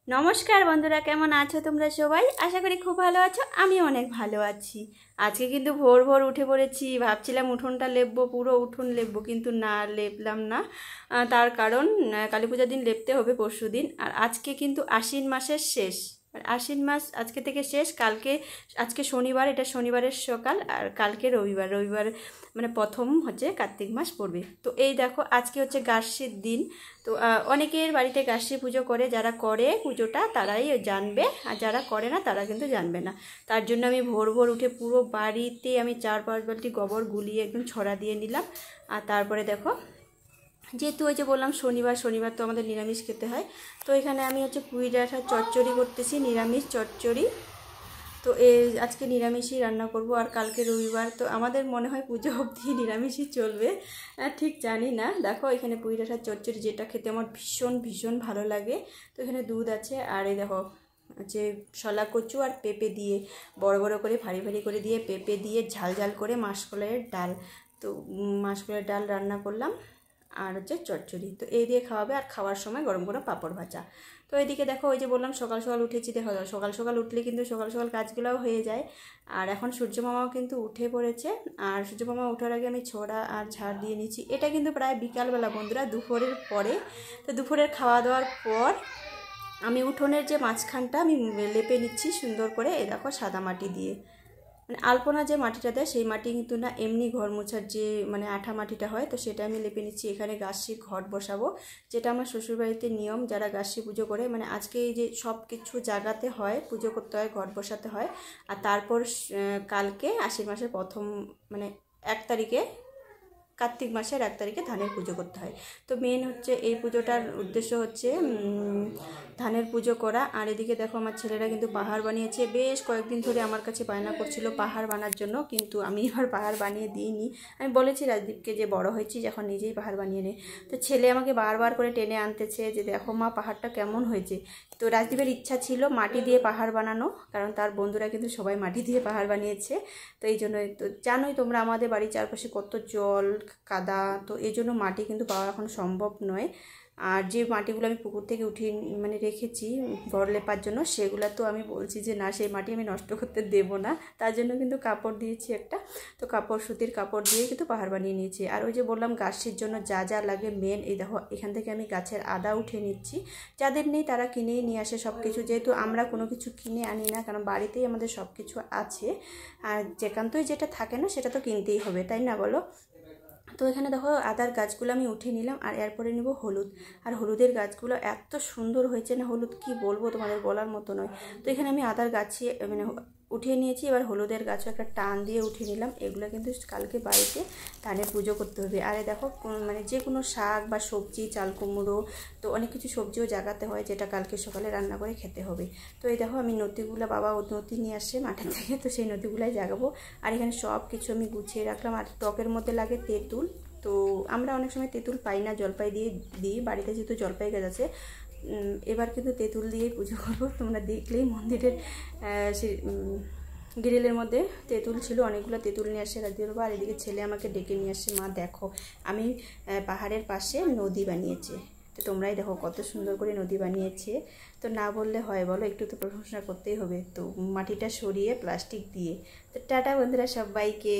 নমস্কার বন্ধুরা, কেমন আছো তোমরা সবাই? আশা করি খুব ভালো আছো। আমি অনেক ভালো আছি। আজকে কিন্তু ভোর ভোর উঠে পড়েছি। ভাবছিলাম উঠোনটা লেপবো, পুরো উঠোন লেপবো, কিন্তু না লেপলাম না। তার কারণ কালী পূজার দিন লেপতে হবে পরশু দিন। আর আজকে কিন্তু আশ্বিন মাসের শেষ, মানে আশ্বিন মাস আজকে থেকে শেষ। আজকে শনিবার, এটা শনিবারের সকাল, আর কালকে রবিবার। রবিবার মানে প্রথম হচ্ছে কার্তিক মাস পড়বে। তো এই দেখো, আজকে হচ্ছে গার্ষীর দিন। তো অনেকের বাড়িতে গার্ষী পুজো করে, যারা করে পুজোটা তারাই জানবে, আর যারা করে না তারা কিন্তু জানবে না। তার জন্য আমি ভোর ভোর উঠে পুরো বাড়িতে আমি 4-5 বালতি গোবর গুলিয়ে একদম ছড়া দিয়ে নিলাম। আর তারপরে দেখো, যেহেতু ওই যে বললাম শনিবার, শনিবার তো আমাদের নিরামিষ খেতে হয়। তো এখানে আমি হচ্ছে পুঁই ডাঁটার চচ্চড়ি করতেছি, নিরামিষ চচ্চড়ি। তো আজকে নিরামিষই রান্না করব। আর কালকে রবিবার, তো আমাদের মনে হয় পুজো অবধি নিরামিষই চলবে, ঠিক জানি না। দেখো এখানে পুঁই ডাঁটার চচ্চড়ি, যেটা খেতে আমার ভীষণ ভীষণ ভালো লাগে। তো এখানে দুধ আছে, আর এই দেখো যে শলা কচু আর পেঁপে দিয়ে বড় বড় করে ভারী ভারী করে দিয়ে, পেঁপে দিয়ে ঝাল ঝাল করে মাসকলাইয়ের ডাল। তো মাসকলাইয়ের ডাল রান্না করলাম, আর হচ্ছে চচ্চড়ি। তো এই দিয়ে খাওয়াবে, আর খাওয়ার সময় গরম গরম পাঁপড় ভাজা। তো এইদিকে দেখো, ওই যে বললাম সকাল সকাল উঠেছি। দেখো সকাল সকাল উঠলে কিন্তু সকাল সকাল কাজগুলোও হয়ে যায়। আর এখন সূর্য মামাও কিন্তু উঠে পড়েছে। আর সূর্য মামা ওঠার আগে আমি ছোড়া আর ঝাড় দিয়ে নিচ্ছি। এটা কিন্তু প্রায় বিকালবেলা বন্ধুরা, দুপুরের পরে। তো দুপুরের খাওয়া দাওয়ার পর আমি উঠোনের যে মাঝখানটা আমি লেপে নিচ্ছি সুন্দর করে। এই দেখো সাদা মাটি দিয়ে, মানে আলপনা যে মাটিটা দেয় সেই মাটি কিন্তু না, এমনি ঘর মোছার যে মানে আঠা মাটিটা হয়, তো সেটা আমি লেপে নিচ্ছি। এখানে গাছশি ঘট বসাবো, যেটা আমার শ্বশুরবাড়িতে নিয়ম। যারা গাছশি পুজো করে, মানে আজকে এই যে সব কিছু জায়গাতে হয়, পুজো করতে হয়, ঘট বসাতে হয়। আর তারপর কালকে আশ্বিন মাসের প্রথম মানে 1 তারিখে, কার্তিক মাসের 1 তারিখে ধানের পুজো করতে হয়। তো মেন হচ্ছে এই পুজোটার উদ্দেশ্য হচ্ছে ধানের পুজো করা। আর এদিকে দেখো আমার ছেলেরা কিন্তু পাহাড় বানিয়েছে। বেশ কয়েকদিন ধরে আমার কাছে বায়না করছিল পাহাড় বানার জন্য, কিন্তু আমি এবার পাহাড় বানিয়ে দিইনি। আমি বলেছি রাজদীপকে যে বড় হয়েছি যখন, নিজেই পাহাড় বানিয়ে নে। তো ছেলে আমাকে বারবার করে টেনে আনতেছে যে দেখো মা পাহাড়টা কেমন হয়েছে। তো রাজদীপের ইচ্ছা ছিল মাটি দিয়ে পাহাড় বানানো, কারণ তার বন্ধুরা কিন্তু সবাই মাটি দিয়ে পাহাড় বানিয়েছে। তো এই জন্য, তো জানোই তোমরা আমাদের বাড়ির চারপাশে কত জল কাদা, তো এই জন্য মাটি কিন্তু পাওয়া এখন সম্ভব নয়। আর যে মাটিগুলো আমি পুকুর থেকে উঠিয়ে মানে রেখেছি ঘর লেপার জন্য, সেগুলো তো আমি বলছি যে না, সেই মাটি আমি নষ্ট করতে দেব না। তার জন্য কিন্তু কাপড় দিয়েছি একটা। তো কাপড়, সুতির কাপড় দিয়ে কিন্তু পাহাড় বানিয়ে নিয়েছি। আর ওই যে বললাম গাছের জন্য যা যা লাগে মেন, এই দেখো এখান থেকে আমি গাছের আদা উঠে নিচ্ছি। যাদের নেই তারা কিনেই নিয়ে আসে সব কিছু, যেহেতু আমরা কোনো কিছু কিনে আনি না, কারণ বাড়িতেই আমাদের সব কিছু আছে। আর যেখানতই যেটা থাকে না সেটা তো কিনতেই হবে, তাই না বলো? তো এখানে দেখো আদার গাছগুলো আমি উঠে নিলাম। আর এরপরে নেব হলুদ। আর হলুদের গাছগুলো এত সুন্দর হয়েছে না, হলুদ কি বলবো তোমাদের, বলার মতো নয়। তো এখানে আমি আদার গাছে মানে উঠিয়ে নিয়েছি। এবার হলুদের গাছও একটা টান দিয়ে উঠিয়ে নিলাম। এগুলো কিন্তু কালকে বাড়িতে ধানের পুজো করতে হবে। আর দেখো মানে যে কোনো শাক বা সবজি, চাল কুমড়ো, তো অনেক কিছু সবজিও জাগাতে হয়, যেটা কালকে সকালে রান্না করে খেতে হবে। তো এই দেখো আমি নতিগুলো, বাবা নতি নিয়ে আসে মাঠের থেকে, তো সেই নতিগুলাই জাগাবো। আর এখানে সব কিছু আমি গুছিয়ে রাখলাম। আর টকের মধ্যে লাগে তেঁতুল। তো আমরা অনেক সময় তেঁতুল পাই না, জলপাই দিয়ে দিই। বাড়িতে যেহেতু জলপাই গাছ আছে, এবার কিন্তু তেঁতুল দিয়েই পুজো করবো। তোমরা দেখলেই মন্দিরের গ্রিলের মধ্যে তেঁতুল ছিল, অনেকগুলো তেঁতুল নিয়ে আসে রাজি দেবো। আর এদিকে ছেলে আমাকে ডেকে নিয়ে আসছে, মা দেখো আমি পাহাড়ের পাশে নদী বানিয়েছে। তো তোমরাই দেখো কত সুন্দর করে নদী বানিয়েছে। তো না বললে হয় বলো, একটু তো প্রশংসা করতেই হবে। তো মাটিটা সরিয়ে প্লাস্টিক দিয়ে। তো টাটা বন্ধুরা সবাইকে।